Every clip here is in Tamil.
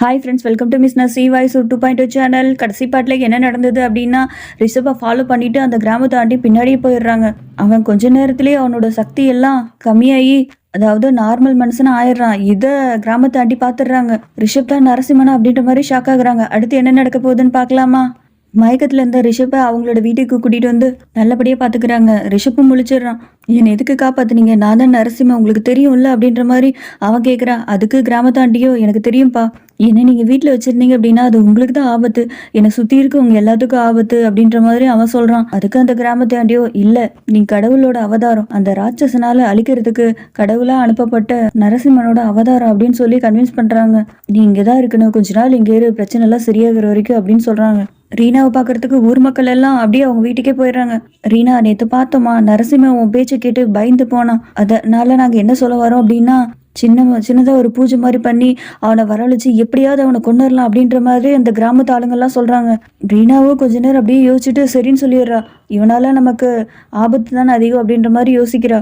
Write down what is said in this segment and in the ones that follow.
Hi friends, welcome to miss நசி வாய்ஸ் 2.2 சேனல். கடைசி பாட்டில் என்ன நடந்தது அப்படின்னா, ரிஷபை ஃபாலோ பண்ணிட்டு அந்த கிராமத்தை தாண்டி பின்னாடியே போயிடுறாங்க. அவன் கொஞ்ச நேரத்திலேயே அவனோட சக்தி எல்லாம் கம்மியாகி, அதாவது நார்மல் மனுஷனா ஆயிடுறான். இதை கிராமத்தை தாண்டி பார்த்துடுறாங்க. ரிஷப் தான் நரசிம்மனா அப்படின்ற மாதிரி ஷாக் ஆகுறாங்க. அடுத்து என்ன நடக்க போகுதுன்னு பார்க்கலாமா? மயக்கத்துல இருந்த ரிஷப்பை அவங்களோட வீட்டுக்கு கூட்டிட்டு வந்து நல்லபடியா பாத்துக்கிறாங்க. ரிஷப்பும் முழிச்சிடுறான். என்னை எதுக்கு காப்பாத்துனீங்க? நான் தான் நரசிம்மன், உங்களுக்கு தெரியும்ல அப்படின்ற மாதிரி அவன் கேட்குறான். அதுக்கு கிராமத்தாண்டியோ, எனக்கு தெரியும்ப்பா, என்ன நீங்க வீட்டில் வச்சிருந்தீங்க அப்படின்னா அது உங்களுக்கு தான் ஆபத்து, என்னை சுத்தி இருக்கவங்க எல்லாத்துக்கும் ஆபத்து அப்படின்ற மாதிரி அவன் சொல்றான். அதுக்கு அந்த கிராமத்தாண்டியோ, இல்ல, நீ கடவுளோட அவதாரம், அந்த ராட்சசனால அழிக்கிறதுக்கு கடவுளா அனுப்பப்பட்ட நரசிம்மனோட அவதாரம் அப்படின்னு சொல்லி கன்வின்ஸ் பண்றாங்க. நீ இங்கதான் இருக்கணும், கொஞ்ச நாள் இங்கே இரு, பிரச்சனை எல்லாம் சரியாகிற வரைக்கும் அப்படின்னு சொல்றாங்க. ரீனாவை பார்க்கறதுக்கு ஊர் மக்கள் எல்லாம் அப்படியே அவங்க வீட்டுக்கே போயிடுறாங்க. ரீனா, நேற்று பார்த்தோமா, நரசிம்மன் உன் பேச்சை கேட்டு பயந்து போனான், அதனால நாங்கள் என்ன சொல்ல வரோம் அப்படின்னா, சின்னதாக ஒரு பூஜை மாதிரி பண்ணி அவனை வரவழைச்சு எப்படியாவது அவனை கொண்டுடலாம் அப்படின்ற மாதிரி அந்த கிராமத்து ஆளுங்கள்லாம் சொல்கிறாங்க. ரீனாவும் கொஞ்ச நேரம் அப்படியே யோசிச்சுட்டு சரின்னு சொல்லிடுறா. இவனால நமக்கு ஆபத்து தானே அதிகம் அப்படின்ற மாதிரி யோசிக்கிறா.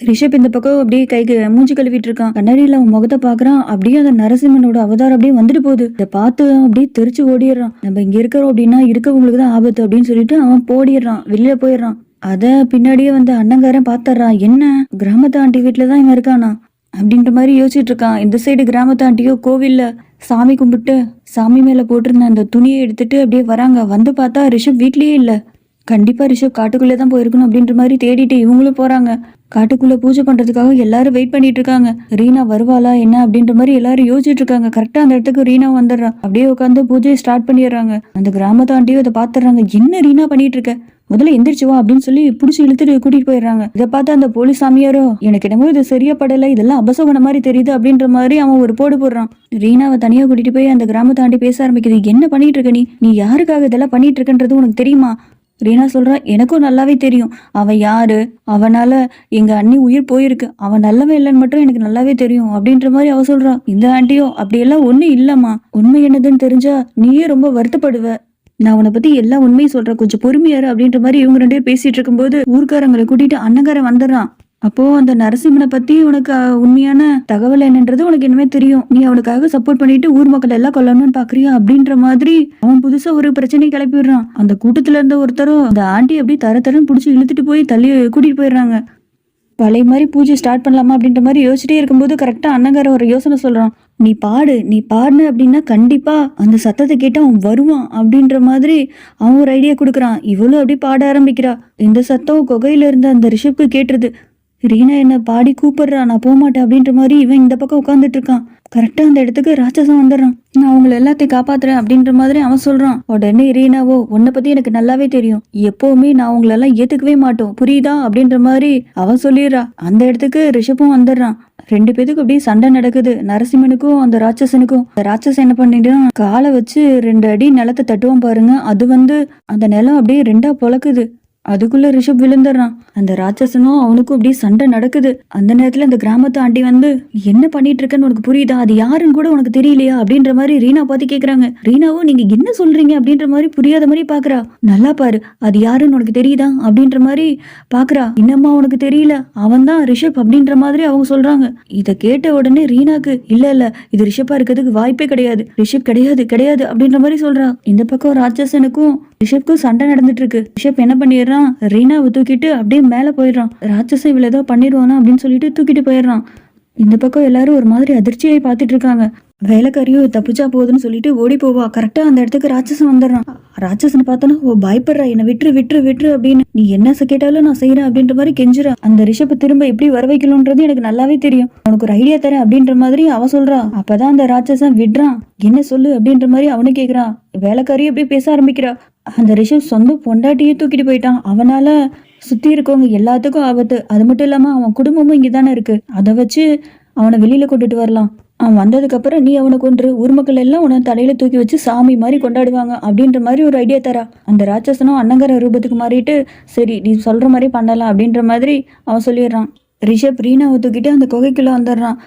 ரிஷப் இந்த பக்கம் அப்படியே கைக்கு மூஞ்சி கழுவிட்டு இருக்கான். கண்ணாடியில அவன் முகத்தை பாக்குறான். அப்படியே அந்த நரசிம்மனோட அவதாரம் அப்படியே வந்துட்டு போகுது. இதை பார்த்து அப்படியே தெரிச்சு ஓடிடுறான். நம்ம இங்க இருக்கிறோம் அப்படின்னா இருக்கவங்களுக்கு தான் ஆபத்து அப்படின்னு சொல்லிட்டு அவன் போடிடுறான், வெளியில போயிடுறான். அத பின்னாடியே வந்து அண்ணங்காரன் பாத்துறான். என்ன, கிராமத்து ஆண்டி வீட்டுலதான் இவன் இருக்கானா அப்படின்ற மாதிரி யோசிச்சுட்டு இருக்கான். இந்த சைடு கிராமத்து ஆண்டியோ கோவில்ல சாமி கும்பிட்டு சாமி மேல போட்டிருந்த அந்த துணியை எடுத்துட்டு அப்படியே வராங்க. வந்து பார்த்தா ரிஷப் வீட்லயே இல்ல. கண்டிப்பா ரிஷப் காட்டுக்குள்ளே தான் போயிருக்கணும் அப்படின்ற மாதிரி தேடிட்டு இவங்களும் போறாங்க. காட்டுக்குள்ள பூஜை பண்றதுக்காக எல்லாரும் வெயிட் பண்ணிட்டு இருக்காங்க. ரீனா வருவாளா என்ன அப்படின்ற மாதிரி எல்லாரும் யோசிச்சுட்டு இருக்காங்க. கரெக்டா அந்த இடத்துக்கு ரீனா வந்துடுறா. அப்படியே உட்காந்து பூஜையை ஸ்டார்ட் பண்ணிடுறாங்க. அந்த கிராமத்தாண்டியும் அதை பாத்துறாங்க. என்ன ரீனா பண்ணிட்டு இருக்க, முதல்ல எந்திரிச்சு வா அப்படின்னு சொல்லி புடிச்சு இழுத்துட்டு கூட்டிட்டு போயிடுறாங்க. இதை பார்த்து அந்த போலீஸ் சாமியாரோ, எனக்கு என்னமோ இது சரியா படலை, இதெல்லாம் அபசகுன மாதிரி தெரியுது அப்படின்ற மாதிரி அவன் ஒரு போடு போடுறான். ரீனாவை தனியா கூட்டிட்டு போய் அந்த கிராமத்தாண்டி பேச ஆரம்பிக்குது. என்ன பண்ணிட்டு இருக்க நீ யாருக்காக இதெல்லாம் பண்ணிட்டு இருக்கன்றது உனக்கு தெரியுமா? ரீனா சொல்றா, எனக்கும் நல்லாவே தெரியும் அவன் யாரு, அவனால எங்க அண்ணி உயிர் போயிருக்கு, அவன் நல்லவன் இல்லைன்னு மட்டும் எனக்கு நல்லாவே தெரியும் அப்படின்ற மாதிரி அவ சொல்றா. இந்த ஆண்டியோ, அப்படியெல்லாம் ஒண்ணு இல்லம்மா, உண்மை என்னதுன்னு தெரிஞ்சா நீயே ரொம்ப வருத்தப்படுவ, நான் உன்னை பத்தி எல்லா உண்மையும் சொல்றேன், கொஞ்சம் பொறுமையாரு அப்படின்ற மாதிரி இவங்க ரெண்டு பேரும் பேசிட்டு இருக்கும்போது ஊர்க்காரங்களை கூட்டிட்டு அண்ணங்காரன் வந்துடுறான். அப்போ அந்த நரசிம்மனை பத்தி உனக்கு உண்மையான தகவல் என்னன்றது உனக்கு என்னமே தெரியும், நீ அவனுக்காக சப்போர்ட் பண்ணிட்டு ஊர் மக்கள் எல்லாம் கொல்லணும்னு பாக்குறியா அப்படின்ற மாதிரி அவன் புதுசா ஒரு பிரச்சனை கிளப்பி விடுறான். அந்த கூட்டத்துல இருந்த ஒருத்தரும் அந்த ஆண்டி அப்படி தரன்னு புடிச்சு இழுத்துட்டு போய் தள்ளி கூட்டிட்டு போயிடுறாங்க. பழைய மாதிரி பூஜை ஸ்டார்ட் பண்ணலாமா அப்படின்ற மாதிரி யோசிச்சுட்டே இருக்கும்போது கரெக்டா அண்ணங்கார ஒரு யோசனை சொல்றான். நீ பாடுன அப்படின்னா கண்டிப்பா அந்த சத்தத்தை கேட்டு அவன் வருவான் அப்படின்ற மாதிரி அவன் ஒரு ஐடியா கொடுக்குறான். இவளும் அப்படி பாட ஆரம்பிக்கிறா. இந்த சத்தம் குகையில இருந்த அந்த ரிஷப்க்கு கேட்டுருது. ரீனா என்ன பாடி கூப்பிடுறா, நான் போகமாட்டேன் அப்படின்ற மாதிரி இவன் இந்த பக்கம் உட்காந்துட்டு இருக்கான். கரெக்டா அந்த இடத்துக்கு ராட்சசன் வந்துடுறான். நான் அவங்களை எல்லாத்தையும் காப்பாத்துறேன் அப்படின்ற மாதிரி அவன் சொல்றான். உடனே ரீனாவோ, உன்னை பத்தி எனக்கு நல்லாவே தெரியும், எப்பவுமே நான் உங்களெல்லாம் ஏத்துக்கவே மாட்டோம், புரியுதா அப்படின்ற மாதிரி அவன் சொல்லிடுறா. அந்த இடத்துக்கு ரிஷப்பும் வந்துடுறான். ரெண்டு பேத்துக்கும் அப்படியே சண்டை நடக்குது, நரசிம்மனுக்கும் அந்த ராட்சசனுக்கும். அந்த ராட்சசன் என்ன பண்ணிட்டு காலை வச்சு 2 அடி நிலத்தை தட்டுவான் பாருங்க, அது வந்து அந்த நிலம் அப்படியே 2ஆ பொழக்குது. அதுக்குள்ள ரிஷப் விழுந்துடுறான். அந்த ராட்சசனும் அவனுக்கும் அப்படியே சண்டை நடக்குது. அந்த நேரத்துல அந்த கிராமத்து ஆண்டி வந்து, என்ன பண்ணிட்டு இருக்கன்னு உனக்கு புரியுதா, அது யாருன்னு கூட உனக்கு தெரியலையா அப்படின்ற மாதிரி ரீனா பார்த்து கேக்குறாங்க. ரீனாவும் நீங்க என்ன சொல்றீங்க அப்படின்ற மாதிரி புரியாத மாதிரி பாக்குறா. நல்லா பாரு, அது யாருன்னு உனக்கு தெரியுதா அப்படின்ற மாதிரி பாக்குறா. இன்னமா உனக்கு தெரியல, அவன் தான் ரிஷப் அப்படின்ற மாதிரி அவங்க சொல்றாங்க. இதை கேட்ட உடனே ரீனாக்கு, இல்ல இது ரிஷப்பா இருக்கிறதுக்கு வாய்ப்பே கிடையாது, ரிஷப் கிடையாது அப்படின்ற மாதிரி சொல்றா. இந்த பக்கம் ராட்சசனுக்கும் ரிஷப்க்கும் சண்டை நடந்துட்டு இருக்கு. ரிஷப் என்ன பண்ணிடுறான், ரீனாவை தூக்கிட்டு அப்படியே மேல போயிடுறான். ராட்சசன் இவ்வளவு ஏதோ பண்ணிடுவானா அப்படின்னு சொல்லிட்டு தூக்கிட்டு போயிடுறான். இந்த பக்கம் எல்லாரும் ஒரு மாதிரி அதிர்ச்சியாய் பார்த்துட்டு இருக்காங்க. வேலைக்காரியோ தப்பிச்சா போகுதுன்னு சொல்லிட்டு ஓடி போவா. கரெக்டா அந்த இடத்துக்கு ராட்சசன் வந்துடுறான். ராட்சசனை பார்த்தோன்னா, ஓ பயப்படுறா, என்னை விட்டுரு அப்படின்னு, நீ என்ன கேட்டாலும் நான் செய்யறேன் அப்படின்ற மாதிரி கெஞ்சுறா. அந்த ரிஷப்பை திரும்ப எப்படி வர வைக்கணும்ன்றது எனக்கு நல்லாவே தெரியும், உனக்கு ஒரு ஐடியா தரேன் அப்படின்ற மாதிரி அவ சொல்றா. அப்பதான் அந்த ராட்சசன் விடுறான். என்ன சொல்லு அப்படின்ற மாதிரி அவனு கேக்குறான். வேலைக்காரியும் அப்படியே பேச ஆரம்பிக்கிறா. அந்த ரிஷப் சொந்த பொண்டாட்டியே தூக்கிட்டு போயிட்டான், அவனால சுத்தி இருக்கவங்க எல்லாத்துக்கும் ஆபத்து, அது மட்டும் இல்லாம அவன் குடும்பமும் இங்கதானே இருக்கு, அதை வச்சு அவனை வெளியில கொண்டுட்டு வரலாம், அவன் வந்ததுக்கு அப்புறம் நீ அவனை கொன்று ஊர் மக்கள் எல்லாம் உன தலையில தூக்கி வச்சு சாமி மாதிரி கொண்டாடுவாங்க அப்படின்ற மாதிரி ஒரு ஐடியா தரா. அந்த ராட்சசனும் அண்ணங்கர ரூபத்துக்கு மாறிட்டு, சரி நீ சொல்ற மாதிரி பண்ணலாம் அப்படின்ற மாதிரி அவன் சொல்லிடுறான். ரிஷப் ரீனாவை தூக்கிட்டு அந்த குகைக்குள்ள வந்துடுறான்.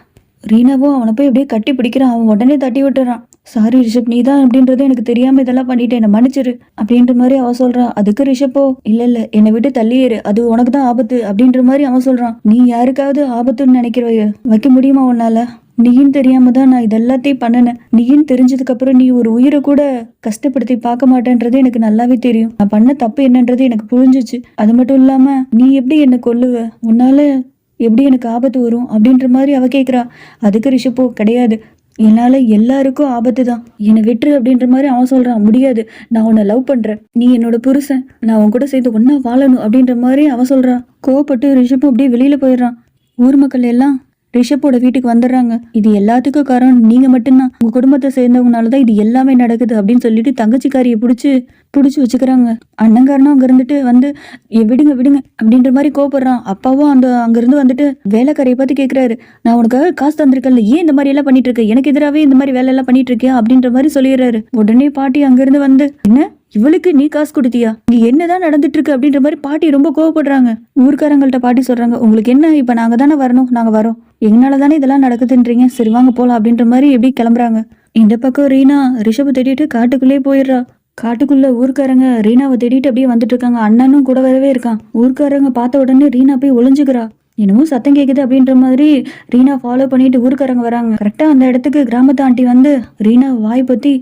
ரீனாவும் அவனை போய் அப்படியே கட்டி பிடிக்கிறான். அவன் உடனே தட்டி விட்டுறான். சாரி ரிஷப், நீ தான் அப்படின்றது எனக்கு தெரியாம இதெல்லாம் பண்ணிட்டேன், என்ன மன்னிச்சிரு அப்படின்ற மாதிரி அவன் சொல்றான். அதுக்கு ரிஷப்போ, இல்ல என்னை விட்டு தள்ளியேறு, அது உனக்கு தான் ஆபத்து அப்படின்ற மாதிரி அவன் சொல்றான். நீ யாருக்காவது ஆபத்துன்னு நினைக்கிற வைக்க முடியுமா உன்னால? நீயும் தெரியாம தான் நான் இதெல்லாத்தையும் பண்ணினேன். நீயும் தெரிஞ்சதுக்கு அப்புறம் நீ ஒரு உயிரை கூட கஷ்டப்படுத்தி பார்க்க மாட்டேன்றது எனக்கு நல்லாவே தெரியும். நான் பண்ண தப்பு என்னன்றது எனக்கு புரிஞ்சிச்சு. அது மட்டும் இல்லாம நீ எப்படி என்ன கொல்லுவ? உன்னால எப்படி எனக்கு ஆபத்து வரும் அப்படின்ற மாதிரி அவ கேக்குறா. அதுக்கு ரிஷப்போ கிடையாது, என்னால எல்லாருக்கும் ஆபத்து தான், என்னை விட்டுரு அப்படின்ற மாதிரி அவன் சொல்றான். முடியாது, நான் உன்னை லவ் பண்றேன், நீ என்னோட புருஷன், நான் உன் கூட சேர்ந்து ஒன்னா வாழணும் அப்படின்ற மாதிரி அவன் சொல்றான். கோவப்பட்டு ரிஷப்பும் அப்படியே வெளியில போயிடுறான். ஊர் மக்கள் எல்லாம் ரிஷப்போட வீட்டுக்கு வந்துடுறாங்க. இது எல்லாத்துக்கும் காரணம் நீங்க மட்டும்தான், உங்க குடும்பத்தை சேர்ந்தவங்கனாலதான் இது எல்லாமே நடக்குது அப்படின்னு சொல்லிட்டு தங்கச்சிக்காரியை புடிச்சு வச்சுக்கிறாங்க. அண்ணங்காரனும் அங்க இருந்துட்டு வந்து விடுங்க விடுங்க அப்படின்ற மாதிரி கோபப்படுறான். அப்பாவும் அங்கிருந்து வந்துட்டு வேலைக்காரியை பார்த்து கேட்கிறாரு, நான் உனக்காக காசு தந்திருக்கல, ஏன் இந்த மாதிரி எல்லாம் பண்ணிட்டு இருக்க, எனக்கு எதிராகவே இந்த மாதிரி வேலை எல்லாம் பண்ணிட்டு இருக்கியா அப்படின்ற மாதிரி சொல்லிடுறாரு. உடனே பாட்டி அங்கிருந்து வந்து, என்ன இவளுக்கு நீ காசு கொடுத்தியா, இங்க என்னதான் நடந்துட்டு இருக்கு அப்படின்ற மாதிரி பாட்டி ரொம்ப கோவப்படுறாங்க. ஊர்க்காரங்கள்ட்ட பாட்டி சொல்றாங்க, உங்களுக்கு என்ன, இப்ப நாங்க தானே வரணும், நாங்க வரோம், எங்களால தானே இதெல்லாம் நடக்குதுன்றீங்க, சரி வாங்க போலாம் அப்படின்ற மாதிரி எப்படி கிளம்புறாங்க. இந்த பக்கம் ரீனா ரிஷபை தேடிட்டு காட்டுக்குள்ளே போயிடுறா. காட்டுக்குள்ள ஊர்க்காரங்க ரீனாவை தேடிட்டு அப்படியே வந்துட்டு இருக்காங்க. அண்ணனும் கூட வரவே இருக்கான். ஊர்க்காரங்க பார்த்த உடனே ரீனா போய் ஒளிஞ்சுக்கிறா. என்னமோ சத்தம் கேக்குது அப்படின்ற மாதிரி ரீனா ஃபாலோ பண்ணிட்டு ஊர்க்காரங்க வராங்க. கரெக்டா அந்த இடத்துக்கு கிராமத்து ஆண்டி வந்து, ரீனா வாய் பத்தி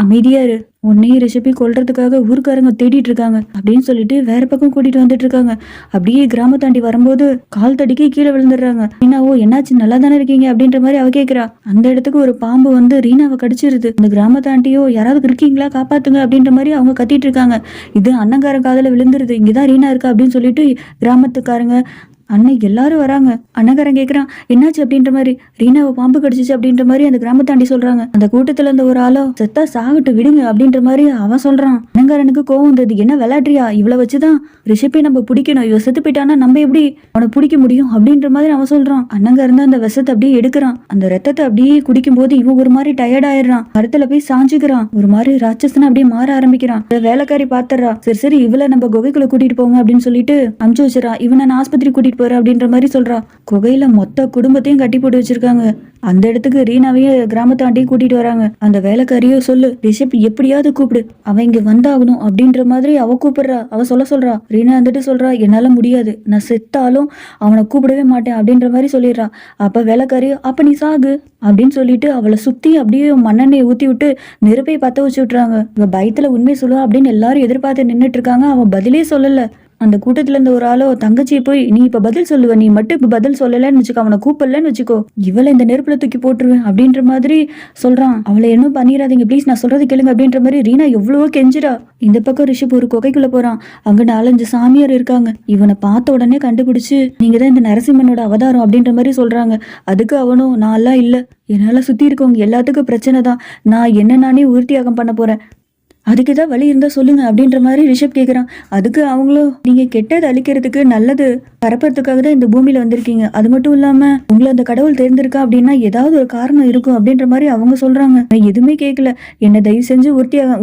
அமைதியா இரு, உன்னையும் ரெசிபி கொல்றதுக்காக ஊர்க்காரங்க தேடிட்டு இருக்காங்க அப்படின்னு சொல்லிட்டு வேற பக்கம் கூட்டிட்டு வந்துட்டு இருக்காங்க. அப்படியே கிராம தாண்டி வரும்போது கால் தடிக்கி கீழே விழுந்துடுறாங்க. ரீனாவோ என்னாச்சு, நல்லா தானே இருக்கீங்க அப்படின்ற மாதிரி அவ கேக்குறா. அந்த இடத்துக்கு ஒரு பாம்பு வந்து ரீனாவை கடிச்சிருது. அந்த கிராம தாண்டியோ யாராவது இருக்கீங்களா, காப்பாத்துங்க அப்படின்ற மாதிரி அவங்க கத்திட்டு இருக்காங்க. இது அண்ணங்கார காதல விழுந்துருது, இங்கதான் ரீனா இருக்கா அப்படின்னு சொல்லிட்டு கிராமத்துக்காரங்க அண்ணன் எல்லாரும் வராங்க. அண்ணங்காரன் கேக்குறான், என்னாச்சு அப்படின்ற மாதிரி. ரீனாவை பாம்பு கடிச்சிச்சு அப்படின்ற மாதிரி அந்த கிராமத்தாண்டி சொல்றாங்க. அந்த கூட்டத்துல இருந்த ஒரு ஆளோ, செத்தா சாகட்டு விடுங்க அப்படின்ற மாதிரி அவன் சொல்றான். அண்ணங்காரனுக்கு கோவம் வந்தது, என்ன விளையாடுறியா, இவ்வளவு வச்சுதான் ரிஷப்பை நம்ம பிடிக்கணும், இவ செத்து போயிட்டானா நம்ம எப்படி அவனை பிடிக்க முடியும் அப்படின்ற மாதிரி அவன் சொல்றான். அண்ணங்காரன் தான் அந்த விஷத்தை அப்படியே எடுக்கிறான். அந்த ரத்தத்தை அப்படியே குடிக்கும் போது இவன் ஒரு மாதிரி டயர்ட் ஆயிடுறான். மரத்துல போய் சாஞ்சுக்கிறான். ஒரு மாதிரி ராட்சசனா அப்படியே மாற ஆரம்பிக்கிறான். வேலைக்காரி பாத்துறா. சரி சரி இவளை நம்ம குகைக்குள்ள கூட்டிட்டு போங்க அப்படின்னு சொல்லிட்டு அமுச்சு வச்சிடறான். இவனை நான் ஆஸ்பத்திரி கூட்டிட்டு போற அப்படின்ற மாதிரி சொல்றா. குகையில மொத்த குடும்பத்தையும் கட்டி போட்டு வச்சிருக்காங்க. அந்த இடத்துக்கு ரீனாவையும் கிராமத்தாண்டியும் கூட்டிட்டு வராங்க. அந்த வேலைக்காரியோ, சொல்லு ரிஷப் எப்படியாவது கூப்பிடு, அவன் இங்க வந்தாகணும் அப்படின்ற மாதிரி அவ கூப்பிடுறா. அவ சொல்றா. ரீனா வந்துட்டு சொல்றா, என்னால முடியாது, நான் செத்தாலும் அவனை கூப்பிடவே மாட்டேன் அப்படின்ற மாதிரி சொல்லிடுறா. அப்ப வேலைக்காரியோ, அப்ப நீ சாகு அப்படின்னு சொல்லிட்டு அவளை சுத்தி அப்படியே மண்ணெண்ணெயை ஊத்தி விட்டு நெருப்பை பத்த வச்சு விட்டுறாங்க. இவ பயத்துல உண்மை சொல்லுவா அப்படின்னு எல்லாரும் எதிர்பார்த்து நின்றுட்டு இருக்காங்க. அவன் பதிலே சொல்லல. அந்த கூட்டத்துல இருந்த ஒரு ஆளோ, தங்கச்சியை போய், நீ இப்ப பதில் சொல்லுவ, நீ மட்டும் இப்ப பதில் சொல்லலன்னு வச்சுக்கோ, அவனை கூப்பிடலன்னு வச்சுக்கோ, இவளை இந்த நெருப்புல தூக்கி போட்டுருவேன் அப்படின்ற மாதிரி சொல்றான். அவளை என்ன பண்ணிடாதீங்க ப்ளீஸ், நான் சொல்றது கேளுங்க அப்படின்ற மாதிரி ரீனா எவ்வளவோ கெஞ்சிரா. இந்த பக்கம் ரிஷப் ஒரு குகைக்குள்ள போறான். அங்க 4-5 சாமியார் இருக்காங்க. இவனை பார்த்த உடனே கண்டுபிடிச்சு, நீங்க தான் இந்த நரசிம்மனோட அவதாரம் அப்படின்ற மாதிரி சொல்றாங்க. அதுக்கு அவனும், நான் எல்லாம் இல்ல, என்னால சுத்தி இருக்கவங்க எல்லாத்துக்கும் பிரச்சனை தான், நான் என்ன நானே உறுதியாகம் பண்ண போறேன், அதுக்கு ஏதாவது வழி இருந்தா சொல்லுங்க அப்படின்ற மாதிரி ரிஷப் கேட்குறான். அதுக்கு அவங்களும், நீங்க கெட்டது அழிக்கிறதுக்கு நல்லது பரப்புறதுக்காக தான் இந்த பூமியில வந்திருக்கீங்க, அது மட்டும் இல்லாம உங்களை அந்த கடவுள் தேர்ந்திருக்கா அப்படின்னா ஏதாவது ஒரு காரணம் இருக்கும் அப்படின்ற மாதிரி அவங்க சொல்றாங்க. நான் எதுவுமே கேட்கல, என்னை தயவு செஞ்சு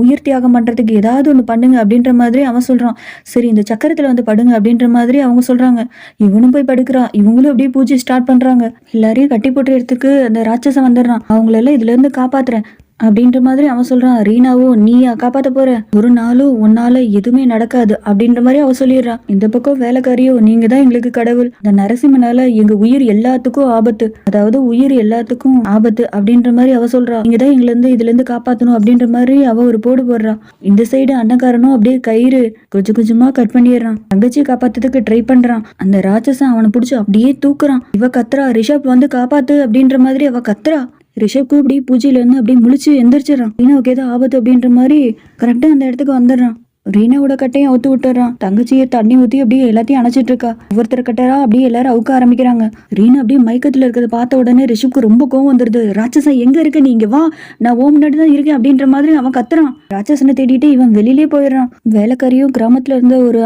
உயிர் தியாகம் பண்றதுக்கு ஏதாவது ஒண்ணு பண்ணுங்க அப்படின்ற மாதிரி அவன் சொல்றான். சரி இந்த சக்கரத்துல வந்து படுங்க அப்படின்ற மாதிரி அவங்க சொல்றாங்க. இவனும் போய் படுக்கிறான். இவங்களும் அப்படியே பூஜை ஸ்டார்ட் பண்றாங்க. எல்லாரையும் கட்டி போட்டு இடத்துக்கு அந்த ராட்சசம் வந்துடுறான். அவங்களெல்லாம் இதுல இருந்து காப்பாத்துறேன் அப்படின்ற மாதிரி அவன் சொல்றான். ரீனாவோ, நீயா காப்பாத்த போற, ஒரு நாளும் உன்னால எதுவுமே நடக்காது அப்படின்ற மாதிரி அவ சொல்லிடுறான். இந்த பக்கம் வேலைக்காரியோ, நீங்க தான் எங்களுக்கு கடவுள், இந்த நரசிம்மனால எங்க உயிர் எல்லாத்துக்கும் ஆபத்து, அதாவது உயிர் எல்லாத்துக்கும் ஆபத்து அப்படின்ற மாதிரி அவ சொல்றா. நீங்க தான் இதுல இருந்து காப்பாத்தணும் அப்படின்ற மாதிரி அவ ஒரு போடு போடுறான். இந்த சைடு அண்ணக்காரனும் அப்படியே கயிறு கொஞ்சம் கொஞ்சமா கட் பண்ணிடுறான். தங்கச்சியை காப்பாத்துறதுக்கு ட்ரை பண்றான். அந்த ராட்சசன் அவனை பிடிச்சி அப்படியே தூக்குறான். இவ கத்துறா, ரிஷப் வந்து காப்பாத்து அப்படின்ற மாதிரி அவ கத்துறா. ரிஷப்க்கு அப்படி பூஜையில இருந்து அப்படியே முழிச்சு எந்திரிச்சிடறான். ரீனாவுக்கு ஏதோ ஆபத்து அப்படின்ற மாதிரி கரெக்டா அந்த இடத்துக்கு வந்துடுறான். ரீனாவோட கட்டையும் அவுத்து விட்டுறான். தங்கச்சியை தண்ணி ஊத்தி அப்படியே எல்லாத்தையும் அணைச்சிட்டு இருக்கா. ஒவ்வொருத்தர் கட்டரா அப்படியே எல்லாரும் அவுக்க ஆரம்பிக்கிறாங்க. ரீனா அப்படியே மயக்கத்துல இருக்கிறத பார்த்த உடனே ரிஷப்க்கு ரொம்ப கோவம் வந்துருது. ராட்சசன் எங்க இருக்க, நீங்க வா, நான் ஓ முன்னாடி தான் இருக்கேன் அப்படின்ற மாதிரி அவன் கத்துறான். ராட்சசனை தேடிட்டு இவன் வெளியிலே போயிடுறான். வேலைக்காரியும் கிராமத்துல இருந்த ஒரு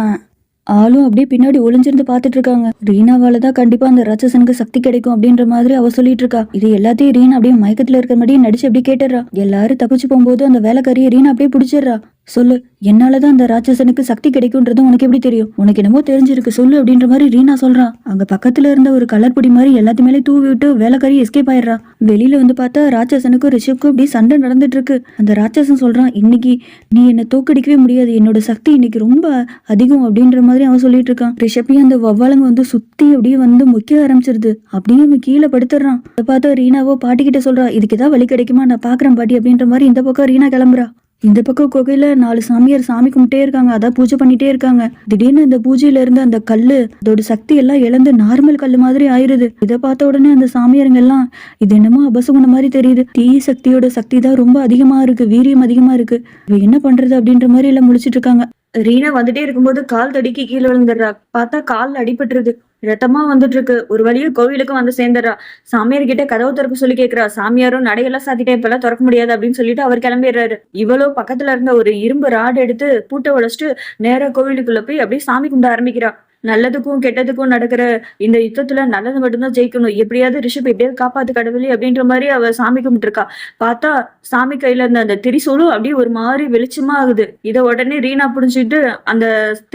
ஆளும் அப்படியே பின்னாடி ஒளிஞ்சிருந்து பாத்துட்டு இருக்காங்க. ரீனாவால தான் கண்டிப்பா அந்த ராட்சசனுக்கு சக்தி கிடைக்கும் அப்படின்ற மாதிரி அவ சொல்லிட்டு இருக்கா. இது எல்லாத்தையும் ரீனா அப்படியே மயக்கத்துல இருக்கிற மாதிரி நடிச்சு அப்படியே கேட்டுறா. எல்லாரும் தப்பிச்சு போகும்போது அந்த வேலைக்காரியை ரீனா அப்படியே பிடிச்சிடுறா. சொல்லு, என்னாலதான் அந்த ராட்சசனுக்கு சக்தி கிடைக்கும்ன்றது உனக்கு எப்படி தெரியும்? உனக்கு என்னமோ தெரிஞ்சிருக்கு, சொல்லு அப்படின்ற மாதிரி ரீனா சொல்றான். அங்க பக்கத்துல இருந்த ஒரு கலர் பொடி மாதிரி எல்லாத்து மேலே தூவி விட்டு வேலைக்காரி எஸ்கேப் ஆயிடுறா. வெளியில வந்து பார்த்தா ராட்சசனுக்கும் ரிஷப்க்கும் இப்படி சண்டை நடந்துட்டு இருக்கு. அந்த ராட்சசன் சொல்றான், இன்னைக்கு நீ என்ன தோக்கடிக்கவே முடியாது, என்னோட சக்தி இன்னைக்கு ரொம்ப அதிகம் அப்படின்ற மாதிரி அவன் சொல்லிட்டு இருக்கான். ரிஷப்பையும் அந்த வவ்வாலுங்க வந்து சுத்தி அப்படியே வந்து முக்கிய ஆரம்பிச்சிருது. அப்படியே அவன் கீழே படுத்துறான். அதை பார்த்தா ரீனாவோ பாட்டிக்கிட்ட சொல்றா, இதுக்கு ஏதாவது வழி கிடைக்குமா, நான் பாக்குறேன் பாட்டி அப்படின்ற மாதிரி இந்த பக்கம் ரீனா கிளம்புறா. இந்த பக்கம் குகையில 4 சாமியார் சாமி கும்பிட்டே இருக்காங்க. அதான் பூஜை பண்ணிட்டே இருக்காங்க. திடீர்னு அந்த பூஜையில இருந்து அந்த கல்லு அதோட சக்தி எல்லாம் இழந்து நார்மல் கல்லு மாதிரி ஆயிருது. இதை பார்த்த உடனே அந்த சாமியாருங்க எல்லாம், இது என்னமோ அபசகுணம் மாதிரி தெரியுது, தீய சக்தியோட சக்தி தான் ரொம்ப அதிகமா இருக்கு, வீரியம் அதிகமா இருக்கு, இவ என்ன பண்றது அப்படின்ற மாதிரி எல்லாம் முழிச்சிட்டு இருக்காங்க. ரீனா வந்துட்டே இருக்கும்போது கால் தடிக்கி கீழே விழுந்துடுறா. பார்த்தா கால் அடிபட்டுருது, ரத்தமா வந்துட்டு இருக்கு. ஒரு வழியா கோவிலுக்கு வந்து சேர்ந்துடுறா. சாமியார் கிட்ட கதவு திறக்க சொல்லி கேட்கிறா. சாமியாரும் நடையெல்லாம் சாத்திட்டே இப்பெல்லாம் திறக்க முடியாது அப்படின்னு சொல்லிட்டு அவர் கிளம்பிடுறாரு. இவ்வளோ பக்கத்துல இருந்த ஒரு இரும்பு ராடு எடுத்து பூட்டை உடைச்சிட்டு நேரா கோவிலுக்குள்ள போய் அப்படியே சாமி கும்பிட ஆரம்பிக்கிறா. நல்லதுக்கும் கெட்டதுக்கும் நடக்கிற இந்த யுத்தத்துல நல்லது மட்டும்தான் ஜெயிக்கணும், எப்படியாவது ரிஷப் எப்படியாவது காப்பாத்து கடவுளே அப்படின்ற மாதிரி அவ சாமி கும்பிட்டு இருக்கா. பார்த்தா சாமி கையில இருந்த அந்த திரிசூலம் அப்படியே ஒரு மாதிரி வெளிச்சமா ஆகுது. இதை உடனே ரீனா புடிஞ்சிட்டு அந்த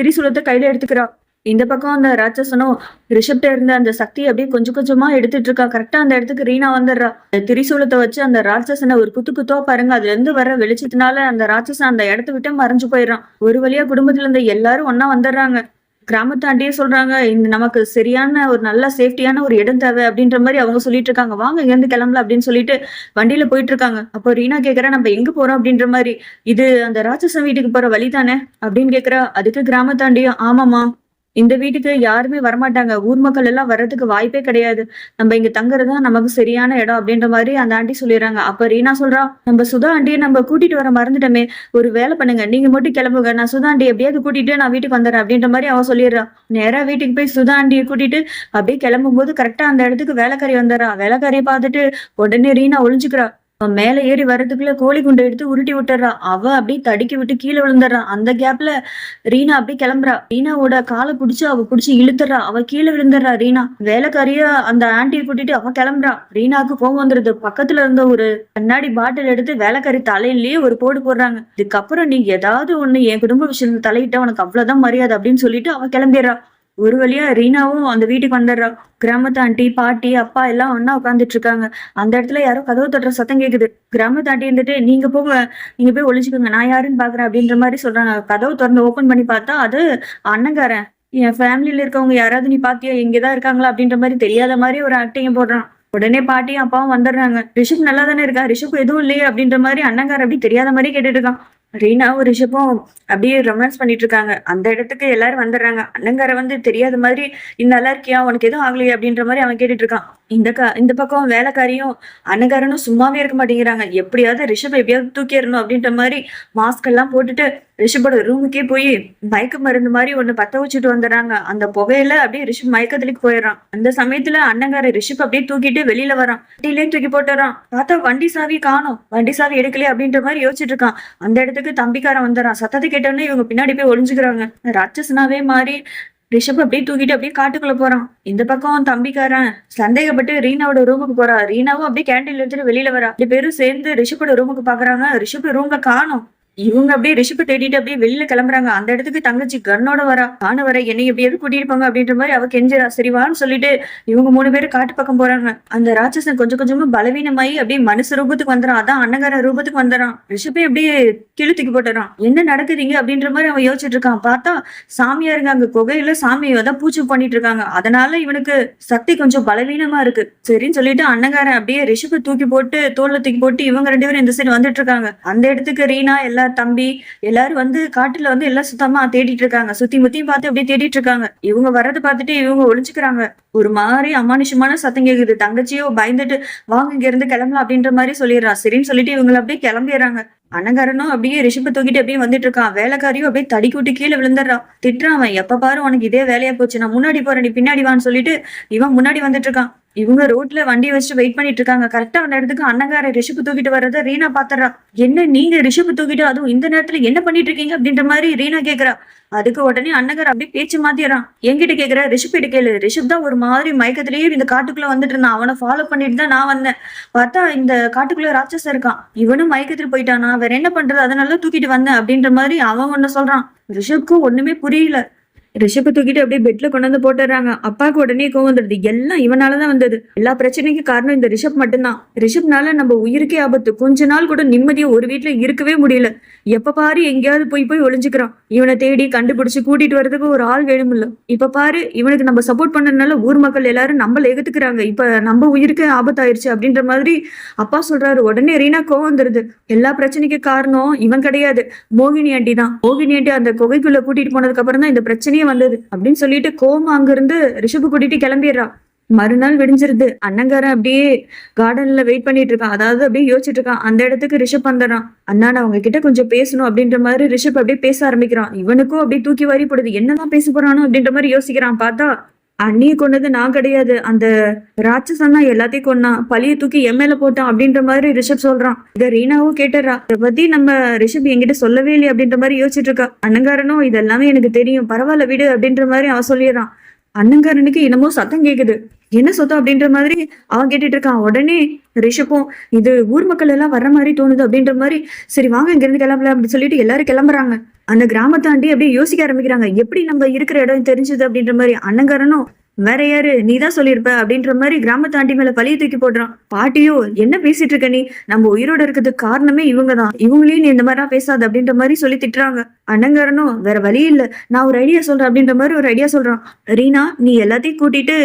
திரிசூலத்தை கையில எடுத்துக்கிறா. இந்த பக்கம் அந்த ராட்சசனும் ரிஷப்ட இருந்த அந்த சக்தி அப்படியே கொஞ்சம் கொஞ்சமா எடுத்துட்டு இருக்கா. கரெக்டா அந்த இடத்துக்கு ரீனா வந்துடுறா. அந்த திரிசூலத்தை வச்சு அந்த ராட்சசனை ஒரு குத்தோ பாருங்க, அதுல இருந்து வர வெளிச்சத்தினால அந்த ராட்சசன் அந்த இடத்த விட்டு மறைஞ்சு போயிடுறான். ஒரு வழியா குடும்பத்துல இருந்த எல்லாரும் ஒன்னா வந்துடுறாங்க. கிராமத்தாண்டியே சொல்றாங்க, இந்த நமக்கு சரியான ஒரு நல்ல சேஃப்டியான ஒரு இடம் தேவை அப்படின்ற மாதிரி அவங்க சொல்லிட்டு இருக்காங்க. வாங்க இங்க இருந்து கிளம்பல அப்படின்னு சொல்லிட்டு வண்டியில போயிட்டு இருக்காங்க. அப்போ ரீனா கேக்குறா, நம்ம எங்க போறோம் அப்படின்ற மாதிரி. இது அந்த ராட்சசன் வீட்டுக்கு போற வழி தானே அப்படின்னு கேக்குறா. அதுக்கு கிராமத்தாண்டியும், ஆமாமா, இந்த வீட்டுக்கு யாருமே வரமாட்டாங்க, ஊர் மக்கள் எல்லாம் வர்றதுக்கு வாய்ப்பே கிடையாது, நம்ம இங்க தங்குறதுதான் நமக்கு சரியான இடம் அப்படின்ற மாதிரி அந்த ஆண்டி சொல்லிடுறாங்க. அப்ப ரீனா சொல்றா, நம்ம சுதா ஆண்டியை நம்ம கூட்டிட்டு வர மறந்துட்டோமே, ஒரு வேலை பண்ணுங்க, நீங்க மட்டும் கிளம்புங்க, நான் சுதா ஆண்டி எப்படியாவது கூட்டிட்டு நான் வீட்டுக்கு வந்துடுறேன் அப்படின்ற மாதிரி அவன் சொல்லிடுறான். நேரா வீட்டுக்கு போய் சுதா ஆண்டியை கூட்டிட்டு அப்படியே கிளம்பும் போது கரெக்டா அந்த இடத்துக்கு வேலைக்காரி வந்துடுறா. வேலைக்காரியை பார்த்துட்டு உடனே ரீனா ஒளிஞ்சுக்கிறா. அவன் மேல ஏறி வர்றதுக்குள்ள கோழி குண்டை எடுத்து உருட்டி விட்டுறா. அவ அப்படியே தடுக்கி விட்டு கீழே விழுந்துடுறான். அந்த கேப்ல ரீனா அப்படியே கிளம்புறா. ரீனாவோட காலை பிடிச்சு அவ பிடிச்சி இழுத்துறா. அவ கீழே விழுந்துடுறா. ரீனா வேலைக்காரிய அந்த ஆண்டியை கூட்டிட்டு அவ கிளம்புறா. ரீனாக்கு கோவம் வந்துருது. பக்கத்துல இருந்த ஒரு கண்ணாடி பாட்டில் எடுத்து வேலைக்காரி தலையிலேயே ஒரு போடு போடுறாங்க. இதுக்கப்புறம் நீ ஏதாவது ஒண்ணு என் குடும்ப விஷயத்துல தலையிட்ட உனக்கு அவ்வளவுதான் மரியாதை அப்படின்னு சொல்லிட்டு அவ கிளம்பிடுறா. ஒரு வழியா ரீனாவும் அந்த வீட்டுக்கு வந்துடுறா. கிராமத்து ஆண்டி, பாட்டி, அப்பா எல்லாம் ஒன்னா உட்காந்துட்டு இருக்காங்க. அந்த இடத்துல யாரோ கதவு தட்டுற சத்தம் கேக்குது. கிராமத்து ஆண்டி இருந்துட்டு, நீங்க போங்க, நீங்க போய் ஒளிச்சுக்கோங்க, நான் யாருன்னு பாக்குறேன் அப்படின்ற மாதிரி சொல்றாங்க. கதவு திறந்து ஓபன் பண்ணி பார்த்தா அது அண்ணங்காரன். என் ஃபேமிலியில இருக்கவங்க யாராவது நீ பாத்தியா, இங்கதான் இருக்காங்களா அப்படின்ற மாதிரி தெரியாத மாதிரி ஒரு ஆக்டிங்க போடுறான். உடனே பாட்டியும் அப்பாவும் வந்துடுறாங்க. ரிஷப் நல்லா தானே இருக்கா, ரிஷப் எதுவும் இல்லையே அப்படின்ற மாதிரி அண்ணங்கார அப்படி தெரியாத மாதிரி கேட்டுட்டு இருக்கான். ரீனாவும் ரிஷப்பும் அப்படியே ரொமான்ஸ் பண்ணிட்டு இருக்காங்க. அந்த இடத்துக்கு எல்லாரும் வந்துடுறாங்க. அண்ணங்கார வந்து தெரியாத மாதிரி, நீ நல்லா இருக்கியா, உனக்கு எதுவும் ஆகலையா அப்படின்ற மாதிரி அவன் கேட்டுட்டு இருக்கான். இந்த பக்கம் வேலைக்காரியும் அண்ணங்காரனும் சும்மாவே இருக்க மாட்டேங்கிறாங்க. எப்படியாவது ரிஷப் எப்படியாவது தூக்கிடணும் அப்படின்ற மாதிரி மாஸ்க் எல்லாம் போட்டுட்டு ரிஷப்போட ரூமுக்கே போய் மயக்க மருந்து மாதிரி ஒண்ணு பத்த வச்சுட்டு வந்துடுறாங்க. அந்த புகையில அப்படியே ரிஷப் மயக்கத்துலக்கு போயிடுறான். அந்த சமயத்துல அண்ணங்கார ரிஷப் அப்படியே தூக்கிட்டு வெளியில வரான். வண்டியிலேயும் தூக்கி போட்டுறான். பார்த்தா வண்டி சாவி காணும், வண்டி சாவி எடுக்கலையே அப்படின்ற மாதிரி யோசிச்சுட்டு இருக்கான். அந்த இடத்துக்கு தம்பிக்காரன் வந்துடுறான். சத்தத்தை கேட்டோன்னே இவங்க பின்னாடி போய் ஒளிஞ்சுக்கிறாங்க. ராட்சசனாவே மாறி ரிஷப் அப்படியே தூக்கிட்டு அப்படியே காட்டுக்குள்ள போறான். இந்த பக்கம் தம்பிக்காரன் சந்தேகப்பட்டு ரீனாவோட ரூமுக்கு போறா. ரீனாவும் அப்படியே கேண்டீன்ல எடுத்துட்டு வெளியில வரா. 2 பேரும் சேர்ந்து ரிஷப்போட ரூமுக்கு பாக்குறாங்க. ரிஷப் ரூம்ல காணும். இவங்க அப்படியே ரிஷப்பை தேடிட்டு அப்படியே வெளியில கிளம்புறாங்க. அந்த இடத்துக்கு தங்கச்சி கண்ணோட வரா. காண வர என்னை எப்படியாவது கூட்டிட்டு போங்க அப்படின்ற மாதிரி அவ கெஞ்சிரா. சரிவான்னு சொல்லிட்டு இவங்க 3 பேரும் காட்டு பக்கம் போறாங்க. அந்த ராட்சசன் கொஞ்சம் கொஞ்சமா பலவீனமாயி அப்படியே மனுஷ ரூபத்துக்கு வந்துறான். அதான் அண்ணங்கார ரூபத்துக்கு வந்துறான். ரிஷப்பே அப்படியே கிழுத்துக்கு போட்டுறான். என்ன நடக்குதுங்க அப்படின்ற மாதிரி அவன் யோசிச்சுட்டு இருக்கான். பார்த்தா சாமியாருங்க அங்க குகையில சாமி தான் பூச்சி பண்ணிட்டு இருக்காங்க. அதனால இவனுக்கு சக்தி கொஞ்சம் பலவீனமா இருக்கு. சரின்னு சொல்லிட்டு அண்ணங்காரன் அப்படியே ரிஷப்பை தூக்கி போட்டு தோல்ல தூக்கி போட்டு இவங்க 2 பேரும் இந்த சைடு வந்துட்டு இருக்காங்க. அந்த இடத்துக்கு ரீனா எல்லா தம்பி எல்லாரும் வந்து காட்டுல வந்து எல்லாம் சுத்தமா தேடிட்டு இருக்காங்க. சுத்தி முத்தியும் பார்த்து அப்படியே தேடிட்டு இருக்காங்க. இவங்க வர்றதை பார்த்துட்டு இவங்க ஒளிஞ்சுக்கிறாங்க. ஒரு மாதிரி அமானுஷமான சத்தம் கேக்குது. தங்கச்சியோ பயந்துட்டு வாங்க இங்க இருந்து கிளம்பலாம் அப்படின்ற மாதிரி சொல்லிடுறா. சரின்னு சொல்லிட்டு இவங்களை அப்படியே கிளம்பிடுறாங்க. அண்ணங்காரனும் அப்படியே ரிஷப்பை தூக்கிட்டு அப்படியே வந்துட்டு இருக்கான். வேலைக்காரியும் அப்படியே தடிக்கு விட்டு கீழே விழுந்துடுறான். திட்டுறான் அவன், எப்ப பாரு உனக்கு இதே வேலையா போச்சு, நான் முன்னாடி போறேன் நீ பின்னாடி வான்னு சொல்லிட்டு இவன் முன்னாடி வந்துட்டு இருக்கான். இவங்க ரோட்ல வண்டி வச்சுட்டு வெயிட் பண்ணிட்டு இருக்காங்க. கரெக்டா அந்த இடத்துக்கு அண்ணங்கார ரிஷப் தூக்கிட்டு வர்றத ரீனா பாத்துறா. என்ன நீங்க ரிஷப் தூக்கிட்டு அதுவும் இந்த நேரத்துல என்ன பண்ணிட்டு இருக்கீங்க அப்படின்ற மாதிரி ரீனா கேக்குறா. அதுக்கு உடனே அண்ணங்கார அப்படியே பேச்சு மாத்திடுறான். என்கிட்ட கேக்குற ரிஷப் கிட்ட கேளு. ரிஷப் தான் ஒரு மாதிரி மயக்கத்திலேயே இந்த காட்டுக்குள்ள வந்துட்டு இருந்தான். அவனை ஃபாலோ பண்ணிட்டு தான் நான் வந்தேன். பார்த்தா இந்த காட்டுக்குள்ள ராட்சசன் இருக்கான். இவனும் மயக்கத்துல போயிட்டானா, வேற என்ன பண்றது, அதனால தூக்கிட்டு வந்தேன் அப்படின்ற மாதிரி அவன் ஒண்ணு சொல்றான். ரிஷப்க்கும் ஒண்ணுமே புரியல. ரிஷப தூக்கிட்டு அப்படியே பெட்ல கொண்டு வந்து போட்டுறாங்க. அப்பாவுக்கு உடனே கோவம் வந்துடுது. எல்லாம் இவனாலதான் வந்தது. எல்லா பிரச்சனைக்கும் காரணம் இந்த ரிஷப் மட்டும்தான். ரிஷப்னால நம்ம உயிருக்கே ஆபத்து. கொஞ்ச நாள் கூட நிம்மதியா ஒரு வீட்டுல இருக்கவே முடியல. எப்ப பாரு எங்கேயாவது போய் போய் ஒளிஞ்சுக்கிறான். இவனை தேடி கண்டுபிடிச்சு கூட்டிட்டு வர்றதுக்கு ஒரு ஆள் வேணும்ல. இப்ப பாரு இவனுக்கு நம்ம சப்போர்ட் பண்ணதுனால ஊர் மக்கள் எல்லாரும் நம்மள எகுத்துக்கிறாங்க. இப்ப நம்ம உயிருக்கே ஆபத்தாயிருச்சு அப்படின்ற மாதிரி அப்பா சொல்றாரு. உடனே ரீனா கோவம் வந்துருது. எல்லா பிரச்சனைக்கும் காரணம் இவன் கிடையாது, மோகினி ஆண்டி தான். மோகினி ஆண்டி அந்த குகைக்குள்ள கூட்டிட்டு போனதுக்கு அப்புறம் தான் இந்த பிரச்சனையே வந்தது அப்படின்னு சொல்லிட்டு கோமா அங்கிருந்து ரிஷபு கூட்டிட்டு கிளம்பிடுறா. மறுநாள் விடிஞ்சிருது. அண்ணங்காரன் அப்படியே கார்டன்ல வெயிட் பண்ணிட்டு இருக்கான். அதாவது அப்படியே யோசிச்சுட்டு இருக்கான். அந்த இடத்துக்கு ரிஷப் வந்துடுறான். அண்ணா நான் அவங்க கிட்ட கொஞ்சம் பேசணும் அப்படின்ற மாதிரி ரிஷப் அப்படியே பேச ஆரம்பிக்கிறான். இவனுக்கும் அப்படியே தூக்கி வாரி போடுது. என்னதான் பேச போறானோ அப்படின்ற மாதிரி யோசிக்கிறான். பார்த்தா அண்ணியை கொண்டது நான் கிடையாது, அந்த ராட்சசன் தான் எல்லாத்தையும் கொன்னான், பழிய தூக்கி எம்எல்ஏ போட்டான் அப்படின்ற மாதிரி ரிஷப் சொல்றான். இத ரீனாவும் கேட்டுறா. இதை பத்தி நம்ம ரிஷப் என்கிட்ட சொல்லவே இல்லையே அப்படின்ற மாதிரி யோசிச்சுட்டு இருக்கா. அண்ணங்காரனும் இதெல்லாமே எனக்கு தெரியும், பரவாயில்ல விடு அப்படின்ற மாதிரி அவன் சொல்லிடுறான். அண்ணங்காரனுக்கு என்னமோ சத்தம் கேக்குது. என்ன சத்தம் அப்படின்ற மாதிரி அவன் கேட்டுட்டு இருக்கான். உடனே ரிஷப்பும் இது ஊர் மக்கள் எல்லாம் வர்ற மாதிரி தோணுது அப்படின்ற மாதிரி சரி வாங்க இங்க இருந்து கிளம்பல அப்படின்னு சொல்லிட்டு எல்லாரும் கிளம்புறாங்க. அந்த கிராமத்தாண்டி அப்படியே யோசிக்க ஆரம்பிக்கிறாங்க. எப்படி நம்ம இருக்கிற இடம் தெரிஞ்சது அப்படின்ற மாதிரி. அண்ணங்காரனும் வேற யாரு, நீதான் சொல்லியிருப்ப அப்படின்ற மாதிரி கிராமத்தாண்டி மேல பழிய தூக்கி போடுறான். பாட்டியோ என்ன பேசிட்டு இருக்க நீ, நம்ம உயிரோட இருக்கிறதுக்கு காரணமே இவங்கதான், இவங்களையும் நீ இந்த மாதிரிலாம் பேசாது அப்படின்ற மாதிரி சொல்லி திட்டுறாங்க. அண்ணங்காரனும் வேற வழி இல்ல, நான் ஒரு ஐடியா சொல்றேன் அப்படின்ற மாதிரி ஒரு ஐடியா சொல்றான். ரீனா நீ எல்லாத்தையும் கூட்டிட்டு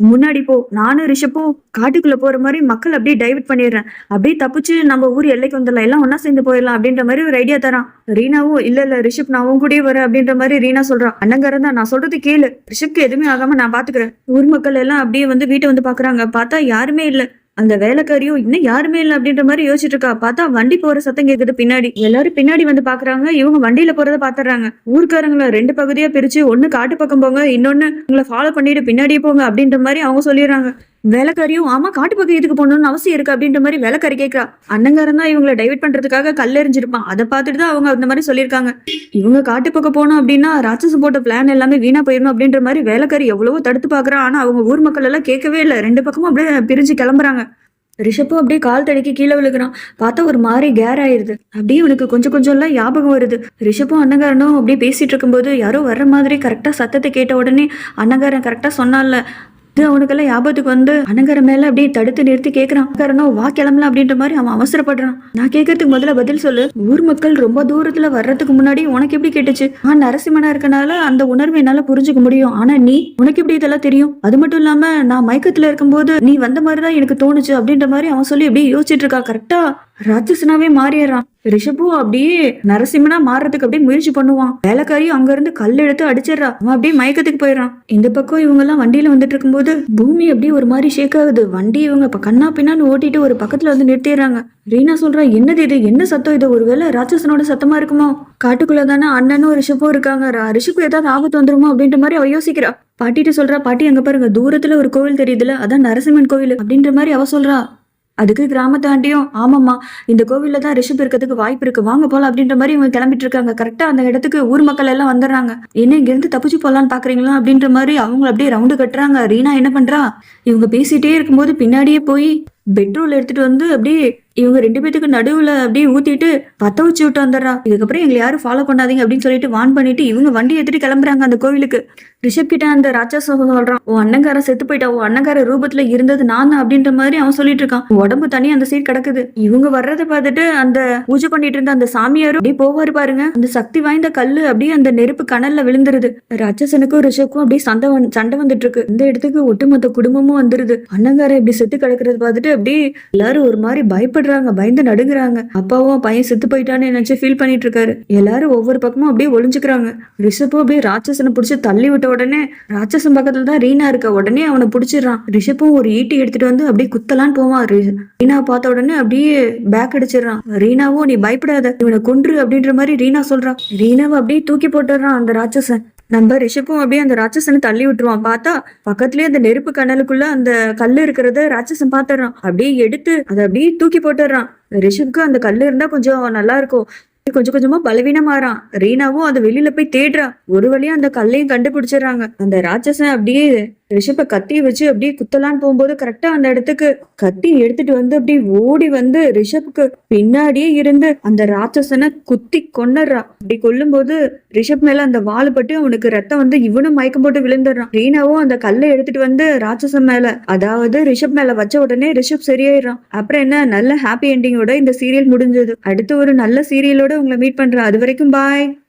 முன்னாடி போ, நானும் ரிஷப்பும் காட்டுக்குள்ள போற மாதிரி மக்கள் அப்படியே டைவர்ட் பண்ணிடுறேன், அப்படியே தப்பிச்சு நம்ம ஊர் எல்லைக்கு வந்துடலாம், எல்லாம் ஒன்னா சேர்ந்து போயிடலாம் அப்படின்ற மாதிரி ஒரு ஐடியா தரான். ரீனாவும் இல்ல ரிஷப் நான் உன் கூடயே வரேன் அப்படின்ற மாதிரி ரீனா சொல்றான். அண்ணங்காரன் தான் நான் சொல்றது கேளு, ரிஷப்க்கு எதுவுமே ஆகாம நான் பாத்துக்கிறேன். ஊர் மக்கள் எல்லாம் அப்படியே வந்து வீட்டை வந்து பாக்குறாங்க. பார்த்தா யாருமே இல்ல. அந்த வேலைக்காரியும் இன்னும் யாருமே இல்லை அப்படின்ற மாதிரி யோசிச்சுட்டு இருக்கா. பார்த்தா வண்டி போற சத்தம் கேக்குது பின்னாடி. எல்லாரும் பின்னாடி வந்து பாக்குறாங்க. இவங்க வண்டியில போறத பாத்துறாங்க. ஊர்க்காரங்களை 2 பகுதியா பிரிச்சு ஒண்ணு காட்டு பக்கம் போங்க, இன்னொன்னு உங்களை ஃபாலோ பண்ணிட்டு பின்னாடியே போங்க அப்படின்ற மாதிரி அவங்க சொல்லிடுறாங்க. வேலைக்காரியும் ஆமா காட்டு பக்கம் எதுக்கு போகணும்னு அவசியம் இருக்கு அப்படின்ற மாதிரி வேலைக்காரி கேட்கறா. அண்ணங்காரன் தான் இவங்களை டைவர்ட் பண்றதுக்காக கல்லெறிஞ்சிருப்பான். அதை பார்த்துட்டு தான் அவங்க அந்த மாதிரி சொல்லியிருக்காங்க. இவங்க காட்டு பக்கம் போனோம் அப்படின்னா ராட்சசம் போட்ட பிளான் எல்லாமே வீணா போயிடணும் அப்படின்ற மாதிரி வேலைக்காரி எவ்வளவோ தடுத்து பாக்குறா. ஆனா அவங்க ஊர் மக்கள் எல்லாம் கேட்கவே இல்லை. 2 பக்கமும் அப்படியே பிரிஞ்சு கிளம்புறாங்க. ரிஷப்பும் அப்படியே கால் தடுக்கி கீழே விழுகிறான். பார்த்தா ஒரு மாதிரி கேர் ஆயிருது. அப்படியே உனக்கு கொஞ்சம் கொஞ்சம் எல்லாம் ஞாபகம் வருது. ரிஷப்பும் அண்ணங்காரனும் அப்படியே பேசிட்டு இருக்கும்போது யாரோ வர்ற மாதிரி கரெக்டா சத்தத்தை கேட்ட உடனே அண்ணங்காரன் கரெக்டா சொன்னால அவனுக்கெல்லாம் ஞாபகத்துக்கு வந்து அண்ணங்காரன் மேல அப்படியே தடுத்து நிறுத்தி கேட்கறான். காரணம் வா கிளம்பலாம் அப்படின்ற மாதிரி அவன் அவசரப்படுறான். நான் கேட்கறதுக்கு முதல்ல பதில் சொல்லு, ஊர் மக்கள் ரொம்ப தூரத்துல வர்றதுக்கு முன்னாடி உனக்கு எப்படி கேட்டுச்சு? நரசிம்மனா இருக்கனால அந்த உணர்வு என்னால புரிஞ்சுக்க முடியும். ஆனா நீ உனக்கு எப்படி இதெல்லாம் தெரியும்? அது மட்டும் இல்லாம நான் மயக்கத்துல இருக்கும்போது நீ வந்த மாதிரிதான் எனக்கு தோணுச்சு அப்படின்ற மாதிரி அவன் சொல்லி அப்படியே யோசிச்சுட்டு இருக்கா. கரெக்டா ராட்சசனாவே மாறிடுறான். ரிஷப்பும் அப்படியே நரசிம்மனா மாறுறதுக்கு அப்படியே முயற்சி பண்ணுவான். வேலைக்காரியும் அங்க இருந்து கல் எடுத்து அடிச்சிடறா. அவன் அப்படியே மயக்கத்துக்கு போயிடறான். இந்த பக்கம் இவங்க எல்லாம் வண்டியில வந்துட்டு இருக்கும்போது பூமி அப்படியே ஒரு மாதிரி ஷேக் ஆகுது. வண்டி இவங்க இப்ப கண்ணா பின்னான்னு ஓட்டிட்டு ஒரு பக்கத்துல வந்து நிறுத்திடுறாங்க. ரீனா சொல்றா என்னது இது, என்ன சத்தம் இது, ஒருவேளை ராட்சசனோட சத்தமா இருக்குமோ? காட்டுக்குள்ளதானே அண்ணனும் ரிஷப்பும் இருக்காங்க, ரிஷப்பு ஏதாவது ஆபத்து வந்துருமோ அப்படின்ற மாதிரி அவ யோசிக்கிறா. பாட்டிட்டு சொல்றா, பாட்டி அங்க பாருங்க தூரத்துல ஒரு கோவில் தெரியுதுல, அதான் நரசிம்மன் கோவில் அப்படின்ற மாதிரி அவ சொல்றா. அதுக்கு கிராமத்தாண்டியும் ஆமாம்மா இந்த கோவில்ல தான் ரிஷப் இருக்கிறதுக்கு வாய்ப்பு இருக்கு, வாங்க போலாம் அப்படின்ற மாதிரி இவங்க கிளம்பிட்டு இருக்காங்க. கரெக்டா அந்த இடத்துக்கு ஊர் மக்கள் எல்லாம் வந்துடுறாங்க. என்ன இங்க இருந்து தப்பிச்சு போலான்னு பாக்குறீங்களா அப்படின்ற மாதிரி அவங்க அப்படியே ரவுண்டு கட்டுறாங்க. ரீனா என்ன பண்றா, இவங்க பேசிட்டே இருக்கும்போது பின்னாடியே போய் பெட்ரோல் எடுத்துட்டு வந்து அப்படியே இவங்க 2 பேத்துக்கு நடுவுல அப்படியே ஊத்திட்டு பத்த வச்சு விட்டு வந்துடுறா. இதுக்கப்புறம் எங்களை யாரும் ஃபாலோ பண்ணாதீங்க அப்படின்னு சொல்லிட்டு வான் பண்ணிட்டு இவங்க வண்டி எடுத்துட்டு கிளம்புறாங்க அந்த கோவிலுக்கு. ரிஷப் கிட்ட அந்த ராட்சசன் சொல்றான், உன் அண்ணங்காரன் செத்து போயிட்டா, உன் அண்ணங்கார ரூபத்துல இருந்தது நான் தான் அப்படின்ற மாதிரி அவன் சொல்லிட்டு இருக்கான். உடம்பு தனி அந்த சைடு கிடக்குது. இவங்க வர்றதை பார்த்துட்டு அந்த பூஜை பண்ணிட்டு இருந்த அந்த சாமியாரும் அப்படியே போவாரு பாருங்க. அந்த சக்தி வாய்ந்த கல்லு அப்படியே அந்த நெருப்பு கனல்ல விழுந்துருது. ராட்சசனுக்கும் ரிஷப்புக்கும் அப்படியே சண்டை வந்துட்டு இருக்கு. இந்த இடத்துக்கு ஒட்டுமொத்த குடும்பமும் வந்துருது. அண்ணங்காரன் இப்படி செத்து கிடக்குறது பார்த்துட்டு அப்படியே எல்லாரும் ஒரு மாதிரி பயப்படுறாங்க, பயந்து நடுங்குறாங்க. அப்பாவும் பையன் செத்து போயிட்டான்னு நினைச்சு ஃபீல் பண்ணிட்டு இருக்காரு. எல்லாரும் ஒவ்வொரு பக்கமும் அப்படியே ஒளிஞ்சுக்கிறாங்க. ரிஷப்பும் அப்படியே ராட்சசனை பிடிச்சி தள்ளி விட்ட உடனே ராட்சசன் பக்கத்துல தான் ரீனா இருக்க. உடனே அவனை பிடிச்சிடறான். ரிஷப்பும் ஒரு ஈட்டி எடுத்துட்டு வந்து அப்படியே குத்தலான்னு போவான். ரீனா பார்த்த உடனே அப்படியே பேக் அடிச்சிடறான். ரீனாவும் நீ பயப்படாத, இவனை கொன்று அப்படின்ற மாதிரி ரீனா சொல்றான். ரீனாவை அப்படியே தூக்கி போட்டுறான் அந்த ராட்சசன். நம்ம ரிஷப்பும் அப்படியே அந்த ராட்சசனை தள்ளி விட்டுருவான். பார்த்தா பக்கத்துலயே அந்த நெருப்பு கனலுக்குள்ள அந்த கல்லு இருக்கிறத ராட்சசன் பாத்துறான். அப்படியே எடுத்து அதை அப்படியே தூக்கி போட்டுறான். ரிஷப்க்கு அந்த கல்லு இருந்தா கொஞ்சம் நல்லா இருக்கும். கொஞ்சம் கொஞ்சமா பலவீனமாறான். ரீனாவும் அதை வெளியில போய் தேடுறா. ஒரு வழியா அந்த கல்லையும் கண்டுபிடிச்சிடுறாங்க. அந்த ராட்சசன் அப்படியே ரிஷப்ப கத்திய வச்சு அப்படியே குத்தலான்னு போகும்போது கரெக்டா அந்த இடத்துக்கு கத்தி எடுத்துட்டு வந்து அப்படியே ஓடி வந்து ரிஷப்புக்கு பின்னாடியே இருந்து அந்த ராட்சசனை குத்தி கொன்னுடுறா. அப்படி கொல்லும் போது ரிஷப் மேல அந்த வாள் பட்டு அவனுக்கு ரத்தம் வந்து இவனும் மயக்கம் போட்டு விழுந்துடுறான். ரீனாவும் அந்த கல்லை எடுத்துட்டு வந்து ராட்சசன் மேல, அதாவது ரிஷப் மேல வச்ச உடனே ரிஷப் சரியாயிடுறான். அப்புறம் என்ன, நல்ல ஹாப்பி எண்டிங்கோட இந்த சீரியல் முடிஞ்சது. அடுத்து ஒரு நல்ல சீரியலோட உங்களை மீட் பண்றேன். அது வரைக்கும் பாய்.